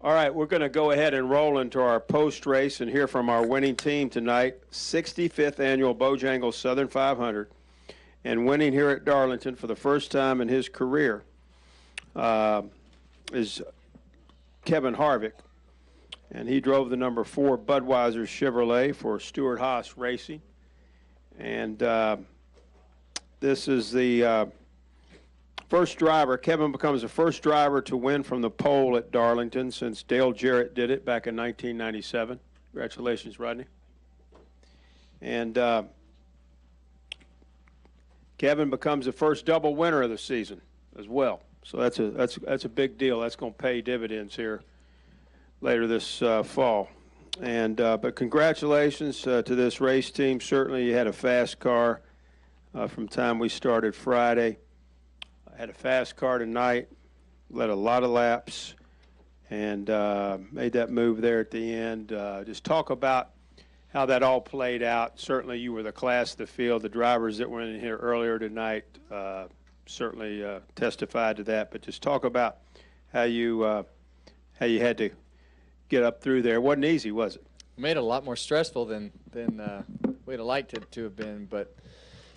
All right, we're going to go ahead and roll into our post-race and hear from our winning team tonight, 65th Annual Bojangles Southern 500, and winning here at Darlington for the first time in his career is Kevin Harvick, and he drove the number 4 Budweiser Chevrolet for Stuart Haas Racing, and this is the first driver. Kevin becomes the first driver to win from the pole at Darlington since Dale Jarrett did it back in 1997. Congratulations, Rodney. And Kevin becomes the first double winner of the season as well. So that's a big deal. That's going to pay dividends here later this fall. And but congratulations to this race team. Certainly, you had a fast car from the time we started Friday. I had a fast car tonight, led a lot of laps, and made that move there at the end. Just talk about how that all played out. Certainly you were the class of the field. The drivers that were in here earlier tonight certainly testified to that. But just talk about how you had to get up through there. It wasn't easy, was it? Made it a lot more stressful than we'd have liked it to have been. But,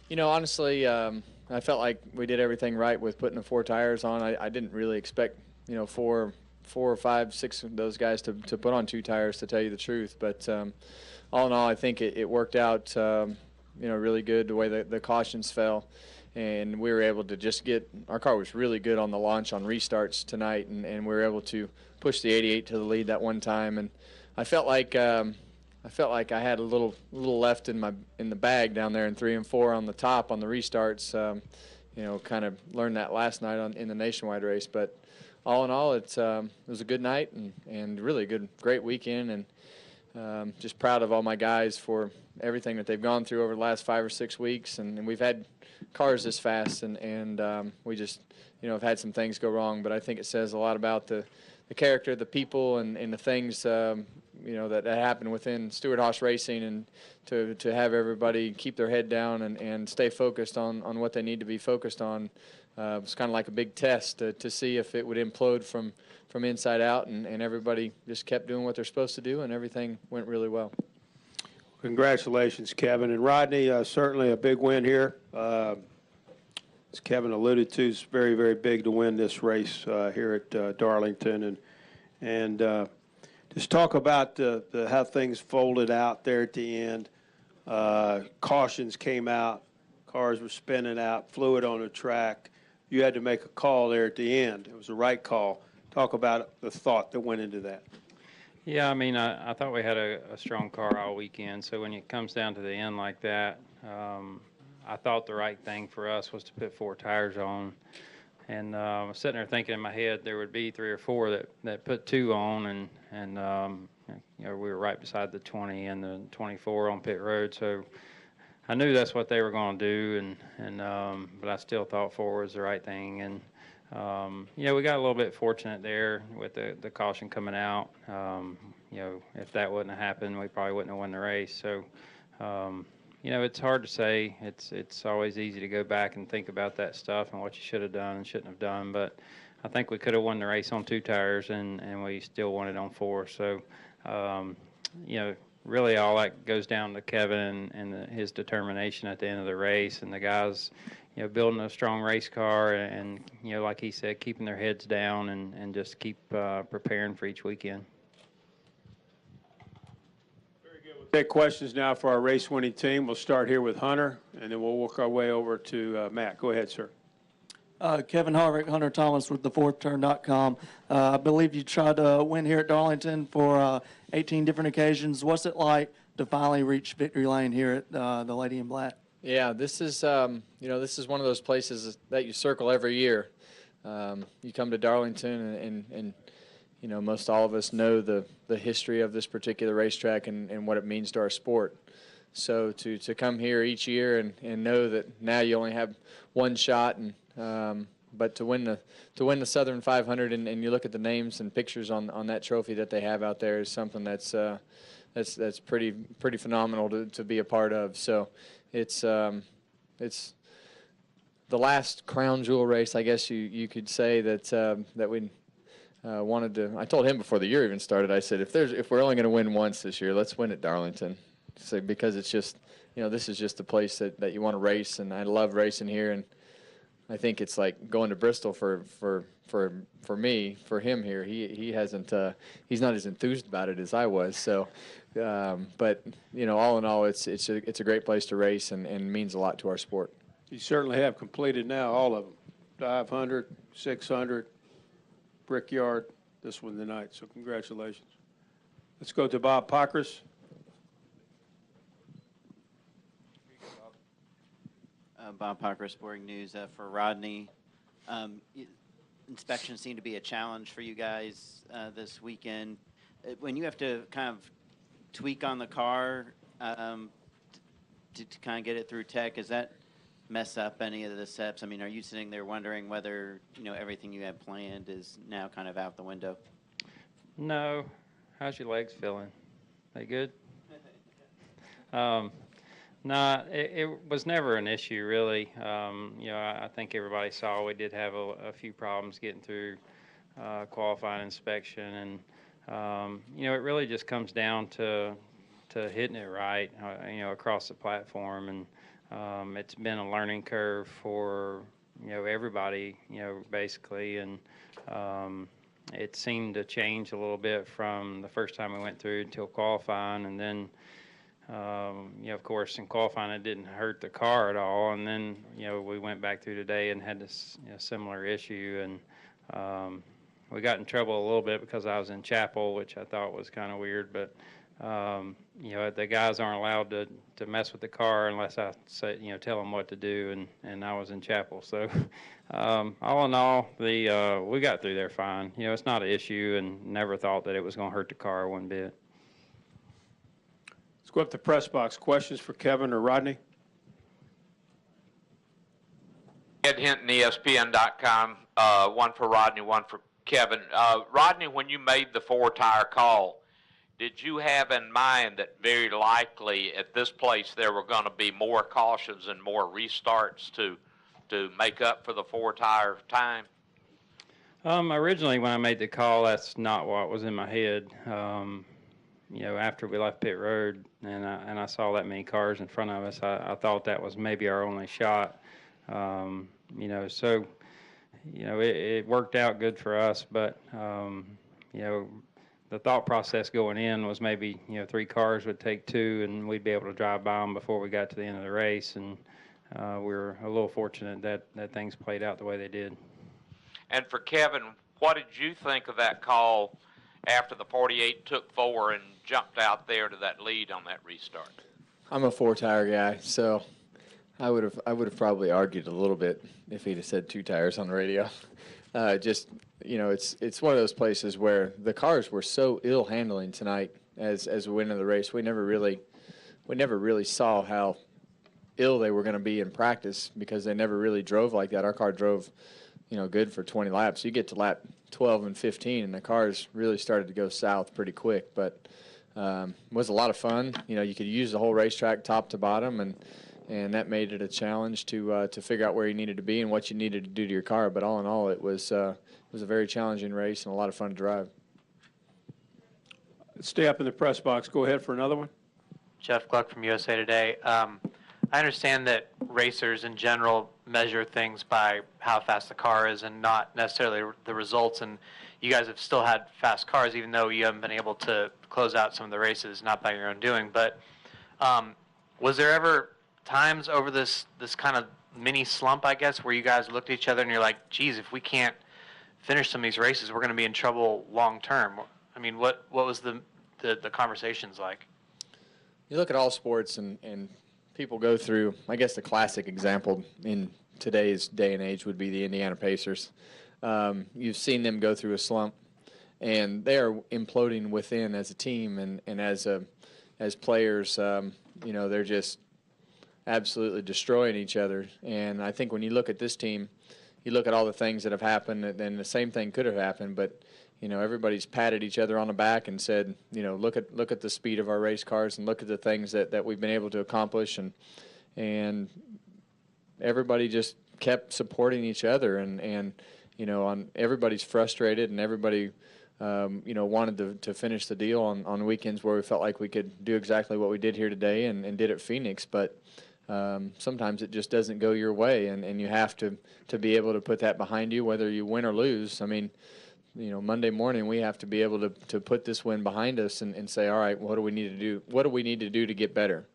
you know, honestly, I felt like we did everything right with putting the 4 tires on. I didn't really expect, you know, four or five, 6 of those guys to put on 2 tires, to tell you the truth. But all in all, I think it worked out, you know, really good the way the cautions fell. And we were able to just get – our car was really good on the launch on restarts tonight, and we were able to push the 88 to the lead that one time. And I felt like I had a little left in the bag down there in 3 and 4 on the top on the restarts. You know, kind of learned that last night in the nationwide race. But all in all, it was a good night and really a great weekend. And just proud of all my guys for everything that they've gone through over the last 5 or 6 weeks. And we've had cars this fast, and we just, you know, have had some things go wrong. But I think it says a lot about the character, the people, and the things, you know, that happened within Stuart Haas Racing, and to have everybody keep their head down and stay focused on what they need to be focused on. It was kind of like a big test to see if it would implode from inside out, and everybody just kept doing what they're supposed to do, and everything went really well. Congratulations, Kevin. And Rodney, certainly a big win here. As Kevin alluded to, it's very, very big to win this race here at Darlington. And just talk about how things folded out there at the end. Cautions came out. Cars were spinning out, fluid on the track. You had to make a call there at the end. It was the right call. Talk about the thought that went into that. Yeah, I mean, I thought we had a strong car all weekend. So when it comes down to the end like that, I thought the right thing for us was to put 4 tires on. And I was sitting there thinking in my head there would be 3 or 4 that put 2 on, and you know, we were right beside the 20 and the 24 on pit road. So I knew that's what they were going to do, but I still thought 4 was the right thing. And you know, we got a little bit fortunate there with the caution coming out. You know, if that wouldn't have happened, we probably wouldn't have won the race. So, you know, it's hard to say. It's always easy to go back and think about that stuff and what you should have done and shouldn't have done. But I think we could have won the race on 2 tires, and we still won it on 4. So, you know, really all that goes down to Kevin and his determination at the end of the race, and the guys, you know, building a strong race car and you know, like he said, keeping their heads down and just keep preparing for each weekend. Very good. We'll take questions now for our race-winning team. We'll start here with Hunter, and then we'll work our way over to Matt. Go ahead, sir. Kevin Harvick, Hunter Thomas with thefourthturn.com. I believe you tried to win here at Darlington for 18 different occasions. What's it like to finally reach victory lane here at the Lady in Black? Yeah, this is you know, this is one of those places that you circle every year. You come to Darlington, and you know, most all of us know the history of this particular racetrack and what it means to our sport. So to come here each year and know that now you only have one shot, and but to win the Southern 500 and you look at the names and pictures on that trophy that they have out there is something that's pretty phenomenal to be a part of. So it's the last crown jewel race, I guess you could say, that we wanted to. I told him before the year even started. I said, if we're only going to win once this year, let's win at Darlington. So because it's just, this is just a place that you want to race, and I love racing here, and I think it's like going to Bristol for me, for him here. He hasn't he's not as enthused about it as I was. So, but all in all, it's a great place to race and means a lot to our sport. You certainly have completed now all of them, 500, 600, Brickyard, this one tonight. So congratulations. Let's go to Bob Pockris. Bob Parker, Sporting News. For Rodney, inspections seem to be a challenge for you guys this weekend. When you have to kind of tweak on the car to kind of get it through tech, does that mess up any of the steps? I mean, are you sitting there wondering whether everything you had planned is now kind of out the window? No. How's your legs feeling? They good? No, it was never an issue, really. I think everybody saw we did have a few problems getting through qualifying inspection, and it really just comes down to hitting it right, across the platform, and it's been a learning curve for everybody, basically, and it seemed to change a little bit from the first time we went through until qualifying, and then. Of course, in qualifying, it didn't hurt the car at all. And then, we went back through today and had this similar issue. And we got in trouble a little bit because I was in chapel, which I thought was kind of weird. But, the guys aren't allowed to mess with the car unless I say, tell them what to do. And I was in chapel. So, all in all, we got through there fine. It's not an issue, and never thought that it was going to hurt the car one bit. Let's go up to the press box. Questions for Kevin or Rodney? Ed Hinton, ESPN.com. One for Rodney, one for Kevin. Rodney, when you made the four-tire call, did you have in mind that very likely at this place there were going to be more cautions and more restarts to make up for the four-tire time? Originally, when I made the call, that's not what was in my head. After we left pit road and I saw that many cars in front of us, I thought that was maybe our only shot. It worked out good for us, but, the thought process going in was maybe, 3 cars would take 2 and we'd be able to drive by them before we got to the end of the race. And we were a little fortunate that things played out the way they did. And for Kevin, what did you think of that call after the 48 took 4 and jumped out there to that lead on that restart? I'm a 4-tire guy, so I would have probably argued a little bit if he'd have said 2 tires on the radio. It's one of those places where the cars were so ill handling tonight as we went into the race. We never really saw how ill they were going to be in practice because they never really drove like that. Our car drove, good for 20 laps. You get to lap 12 and 15, and the cars really started to go south pretty quick. But it was a lot of fun. You could use the whole racetrack top to bottom, and that made it a challenge to figure out where you needed to be and what you needed to do to your car. But all in all, it was a very challenging race and a lot of fun to drive. Let's stay up in the press box. Go ahead for another one. Jeff Gluck from USA Today. I understand that racers in general measure things by how fast the car is and not necessarily the results. And you guys have still had fast cars, even though you haven't been able to close out some of the races, not by your own doing. But was there ever times over this kind of mini slump, I guess, where you guys looked at each other and you're like, geez, if we can't finish some of these races, we're going to be in trouble long term? I mean, what was the conversations like? You look at all sports and people go through, I guess the classic example in today's day and age would be the Indiana Pacers. You've seen them go through a slump, and they are imploding within as a team and as players. They're just absolutely destroying each other. And I think when you look at this team, you look at all the things that have happened, and the same thing could have happened, but everybody's patted each other on the back and said, look at the speed of our race cars and look at the things that we've been able to accomplish, and everybody just kept supporting each other, and everybody's frustrated and everybody, wanted to finish the deal on weekends where we felt like we could do exactly what we did here today and did at Phoenix. But sometimes it just doesn't go your way, and you have to be able to put that behind you, whether you win or lose. I mean, Monday morning we have to be able to put this win behind us and say, all right, what do we need to do? What do we need to do to get better?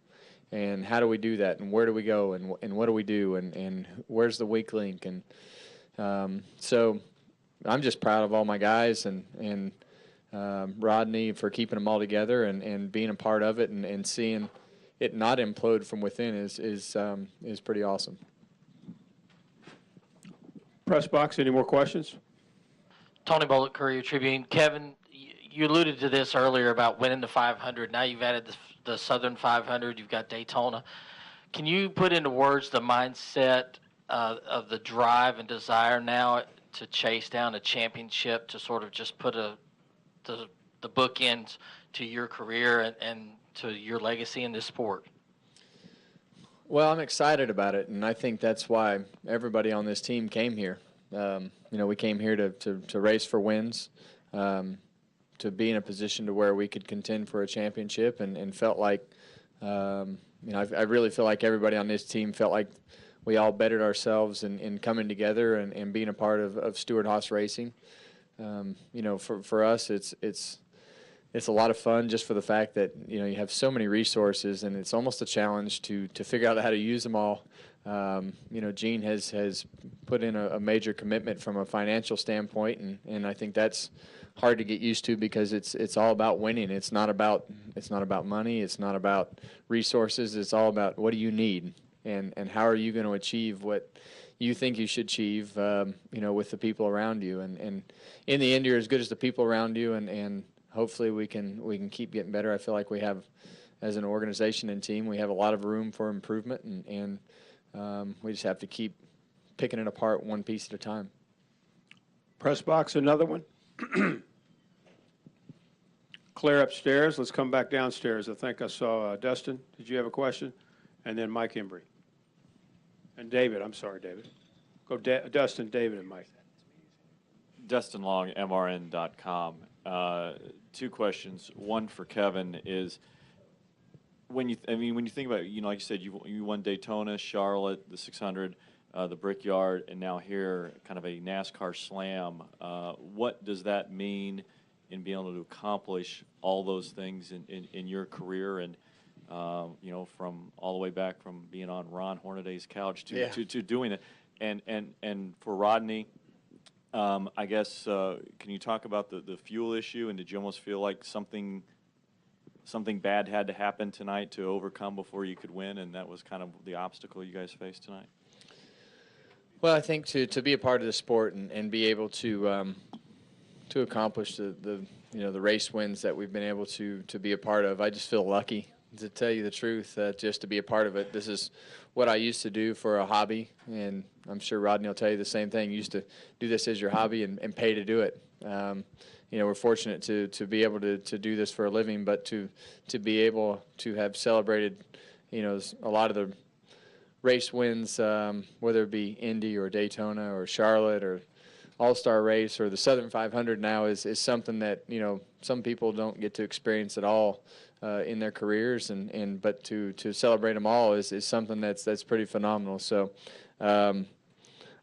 And how do we do that? And where do we go? And what do we do? And where's the weak link? And so I'm just proud of all my guys and Rodney for keeping them all together and being a part of it and seeing it not implode from within is pretty awesome. Press box, any more questions? Tony Bullock, Courier Tribune. Kevin, you alluded to this earlier about winning the 500. Now you've added the Southern 500. You've got Daytona. Can you put into words the mindset of the drive and desire now to chase down a championship, to sort of just put the bookends to your career and to your legacy in this sport? Well, I'm excited about it, and I think that's why everybody on this team came here. We came here to race for wins, to be in a position to where we could contend for a championship, and felt like, I really feel like everybody on this team felt like we all bettered ourselves in coming together and being a part of Stewart-Haas Racing. For us, it's a lot of fun just for the fact that, you have so many resources, and it's almost a challenge to figure out how to use them all. Gene has put in a major commitment from a financial standpoint, and I think that's hard to get used to because it's all about winning. It's not about money. It's not about resources. It's all about what do you need and how are you going to achieve what you think you should achieve, with the people around you. And in the end, you're as good as the people around you, and hopefully we can keep getting better. I feel like we have, as an organization and team, we have a lot of room for improvement, and we just have to keep picking it apart one piece at a time. Press box, another one. Clear upstairs. Let's come back downstairs. I think I saw Dustin. Did you have a question? And then Mike Embry. And David. I'm sorry, David. Go Dustin, David, and Mike. Dustin Long, MRN.com. Two questions. One for Kevin is, when you think about it, like you said, you won Daytona, Charlotte, the 600, the Brickyard, and now here, kind of a NASCAR Slam. What does that mean in being able to accomplish all those things in your career, and from all the way back from being on Ron Hornaday's couch to doing it, and for Rodney, I guess can you talk about the fuel issue, and did you almost feel like something bad had to happen tonight to overcome before you could win, and that was kind of the obstacle you guys faced tonight? Well, I think to be a part of the sport and be able to accomplish the race wins that we've been able to be a part of, I just feel lucky, to tell you the truth, just to be a part of it. This is what I used to do for a hobby, and I'm sure Rodney will tell you the same thing. You used to do this as your hobby and pay to do it. We're fortunate to be able to do this for a living, but to be able to have celebrated, a lot of the race wins, whether it be Indy or Daytona or Charlotte or All-Star Race or the Southern 500 now is something that, some people don't get to experience at all in their careers, but to celebrate them all is something that's pretty phenomenal. So I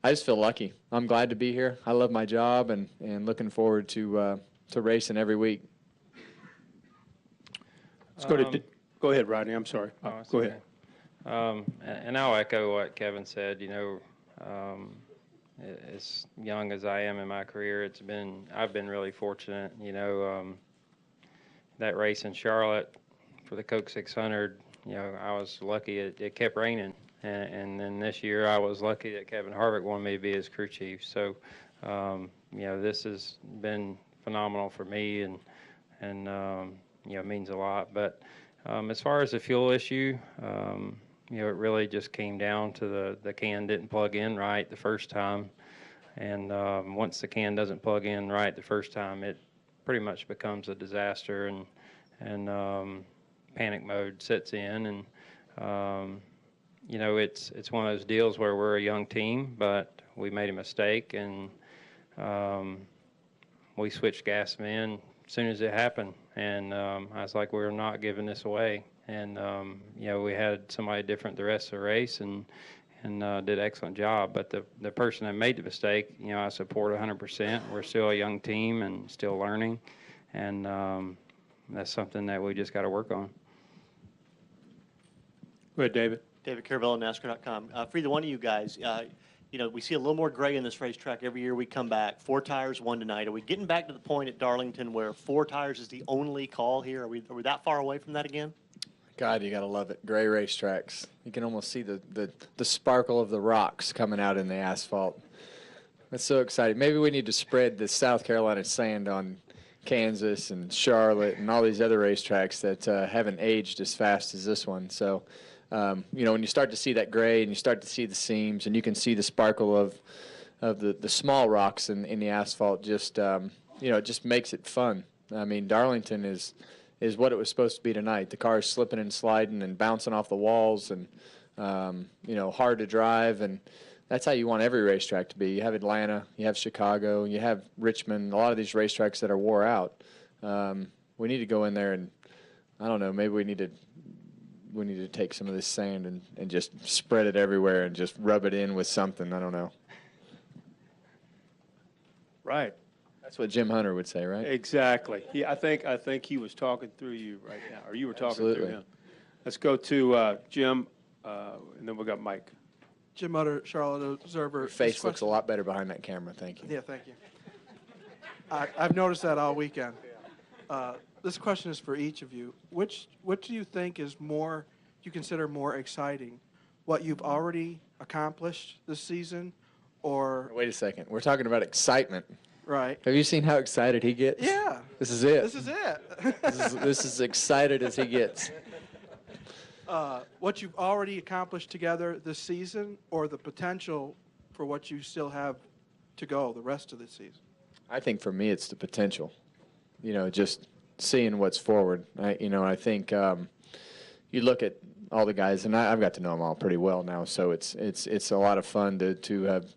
just feel lucky. I'm glad to be here. I love my job and looking forward to racing every week. Let's go ahead, Rodney. I'm sorry. Go ahead. And I'll echo what Kevin said. As young as I am in my career, I've been really fortunate. That race in Charlotte for the Coke 600, I was lucky it kept raining. And then this year I was lucky that Kevin Harvick wanted me to be his crew chief. So, this has been phenomenal for me and it means a lot. But as far as the fuel issue, it really just came down to the can didn't plug in right the first time. And once the can doesn't plug in right the first time, it pretty much becomes a disaster, and panic mode sets in. And, it's one of those deals where we're a young team, but we made a mistake, and we switched gas men as soon as it happened, and I was like, we're not giving this away. And we had somebody different the rest of the race, and did an excellent job. But the person that made the mistake, I support 100%. We're still a young team and still learning, and that's something that we just got to work on. Go ahead, David. David Carabello, NASCAR.com. For either one of you guys, we see a little more gray in this racetrack every year we come back. 4 tires, 1 tonight. Are we getting back to the point at Darlington where 4 tires is the only call here? Are we that far away from that again? God, you gotta love it. Gray racetracks. You can almost see the sparkle of the rocks coming out in the asphalt. That's so exciting. Maybe we need to spread the South Carolina sand on Kansas and Charlotte and all these other racetracks that haven't aged as fast as this one. So, when you start to see that gray and you start to see the seams and you can see the sparkle of the small rocks in the asphalt, just it just makes it fun. I mean, Darlington is what it was supposed to be tonight. The cars slipping and sliding and bouncing off the walls and, hard to drive. And that's how you want every racetrack to be. You have Atlanta, you have Chicago, you have Richmond, a lot of these racetracks that are wore out. We need to go in there and, I don't know, maybe we need to take some of this sand and just spread it everywhere and just rub it in with something. I don't know. Right. That's what Jim Hunter would say, right? Exactly. I think he was talking through you right now, or you were talking Absolutely. through him. Let's go to Jim, and then we got Mike. Jim Mutter, Charlotte Observer. Your face looks a lot better behind that camera. Thank you. Yeah, thank you. I've noticed that all weekend. This question is for each of you. What do you think is you consider more exciting? What you've already accomplished this season, or? Wait a second. We're talking about excitement. Right. Have you seen how excited he gets? Yeah. This is it. This is it. This is excited as he gets. What you've already accomplished together this season, or the potential for what you still have to go the rest of the season? I think for me it's the potential. Just seeing what's forward. I think you look at all the guys, and I've got to know them all pretty well now, so it's a lot of fun to have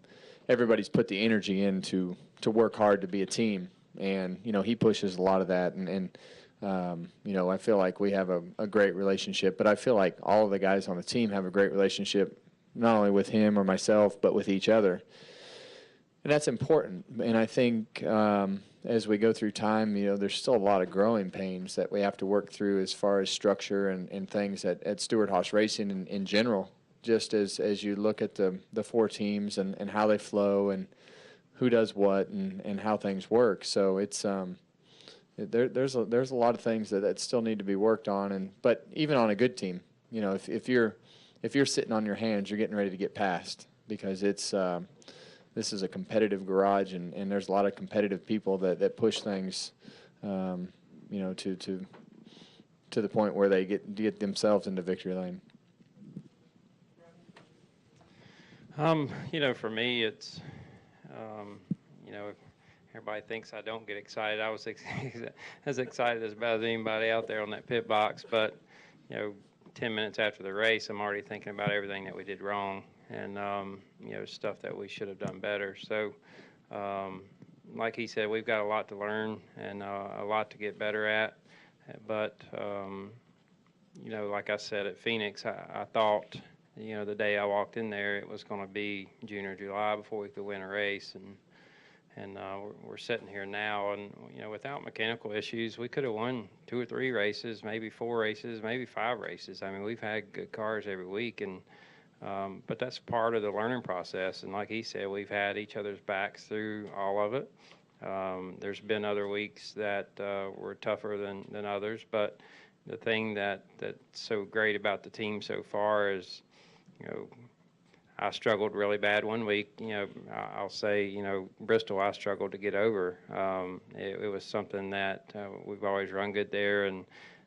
everybody's put the energy in to work hard to be a team. And, he pushes a lot of that. And I feel like we have a great relationship. But I feel like all of the guys on the team have a great relationship, not only with him or myself, but with each other. And that's important. And I think as we go through time, there's still a lot of growing pains that we have to work through as far as structure and things at Stewart-Haas Racing in general, just as you look at the 4 teams and how they flow and who does what and how things work. So it's there's a lot of things that still need to be worked on. But even on a good team, if you're sitting on your hands, you're getting ready to get past, because this is a competitive garage and there's a lot of competitive people that push things to the point where they get themselves into victory lane. For me, it's, everybody thinks I don't get excited. I was as excited as about anybody out there on that pit box. But, 10 minutes after the race, I'm already thinking about everything that we did wrong and, stuff that we should have done better. So, like he said, we've got a lot to learn and a lot to get better at. But, like I said, at Phoenix, I thought, the day I walked in there, it was going to be June or July before we could win a race. And we're sitting here now, and, without mechanical issues, we could have won 2 or 3 races, maybe 4 races, maybe 5 races. I mean, we've had good cars every week, and but that's part of the learning process. And like he said, we've had each other's backs through all of it. There's been other weeks that were tougher than others, but the thing that's so great about the team so far is, I struggled really bad one week. I'll say, Bristol, I struggled to get over. It was something that we've always run good there, and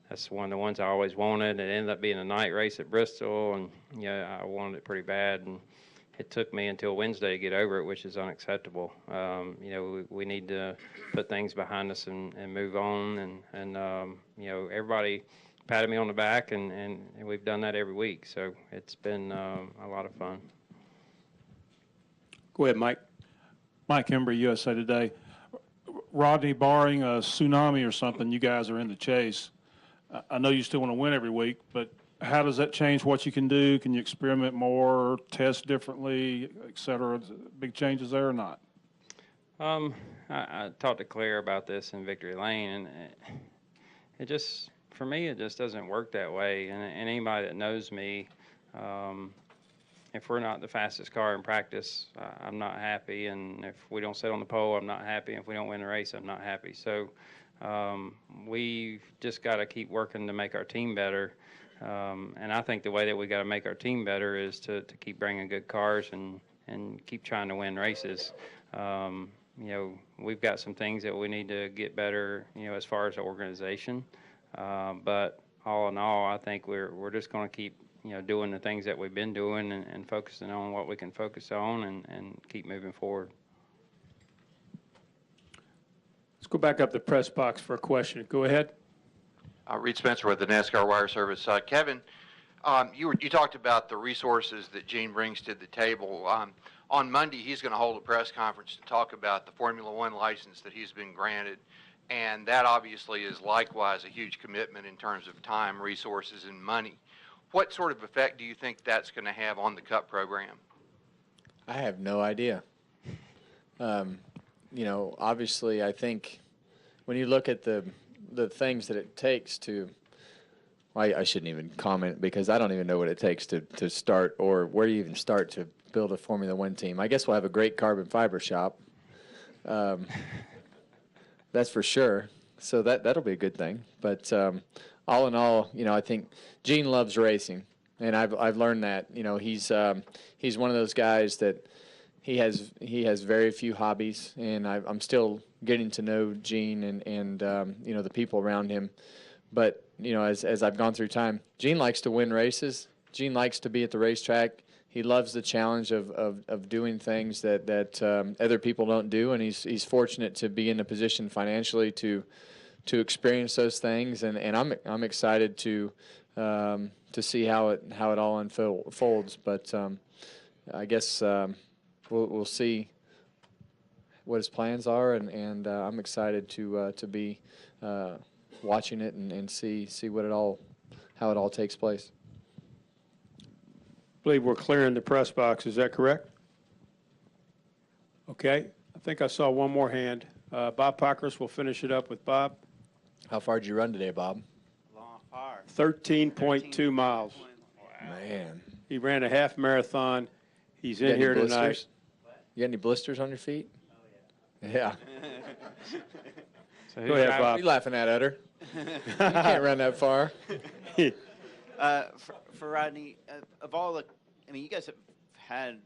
that's one of the ones I always wanted. It ended up being a night race at Bristol, and I wanted it pretty bad. And it took me until Wednesday to get over it, which is unacceptable. We need to put things behind us and move on. And everybody patted me on the back, and we've done that every week. So it's been a lot of fun. Go ahead, Mike. Mike Embry, USA Today. Rodney, barring a tsunami or something, you guys are in the chase. I know you still want to win every week, but how does that change what you can do? Can you experiment more, test differently, et cetera? Big changes there or not? I talked to Claire about this in Victory Lane, and it just, for me, it just doesn't work that way. And anybody that knows me, if we're not the fastest car in practice, I'm not happy. And if we don't sit on the pole, I'm not happy. If we don't win the race, I'm not happy. So we've just got to keep working to make our team better. And I think the way that we got to make our team better is to keep bringing good cars and keep trying to win races. You know, we've got some things that we need to get better, you know, as far as the organization. But all in all, I think we're just going to keep, you know, doing the things that we've been doing and focusing on what we can focus on and keep moving forward. Let's go back up the press box for a question. Go ahead. Reed Spencer with the NASCAR Wire Service. Kevin, you talked about the resources that Gene brings to the table. On Monday, he's going to hold a press conference to talk about the Formula One license that he's been granted, and that obviously is likewise a huge commitment in terms of time, resources, and money. What sort of effect do you think that's going to have on the Cup program? I have no idea. You know, obviously, I think when you look at the things that it takes to, I shouldn't even comment because I don't even know what it takes to start or where you even start to build a Formula One team. I guess we'll have a great carbon fiber shop. That's for sure. So that'll be a good thing. But all in all, you know, I think Gene loves racing, and I've learned that. You know, he's one of those guys that he has very few hobbies, and I'm still getting to know Gene and you know, the people around him. But you know, as I've gone through time, Gene likes to win races. Gene likes to be at the racetrack. He loves the challenge of doing things that other people don't do, and he's fortunate to be in a position financially to experience those things, and I'm excited to see how it all unfolds. But I guess we'll see what his plans are, and I'm excited to be watching it and see how it all takes place. I believe we're clearing the press box. Is that correct? Okay. I think I saw one more hand. Bob Pockris, will finish it up with Bob. How far did you run today, Bob? Long, far. 13.2 miles. Man. He ran a half marathon. He's in You got here any tonight. blisters? You got any blisters on your feet? Oh, yeah. Go ahead, Bob. What are you laughing at, Utter? You can't run that far. For Rodney, of all the, I mean, you guys have had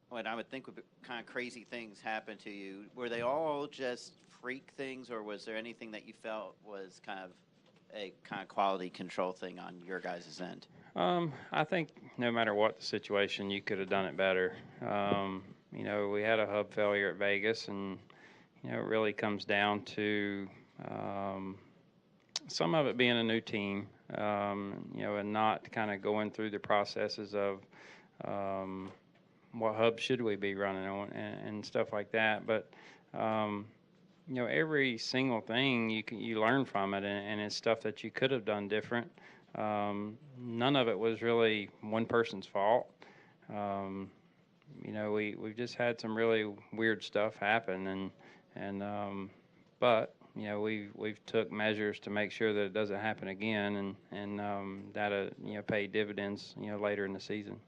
what I would think would be kind of crazy things happen to you. Were they all just freak things, or was there anything that you felt was kind of a kind of quality control thing on your guys' end? I think no matter what the situation, you could have done it better. You know, we had a hub failure at Vegas, and you know, it really comes down to some of it being a new team, you know, and not kind of going through the processes of what hub should we be running on and stuff like that. But you know, every single thing you learn from it, and it's stuff that you could have done different. None of it was really one person's fault. You know, we've just had some really weird stuff happen, but you know, we've took measures to make sure that it doesn't happen again, and that'll, you know, pay dividends, you know, later in the season.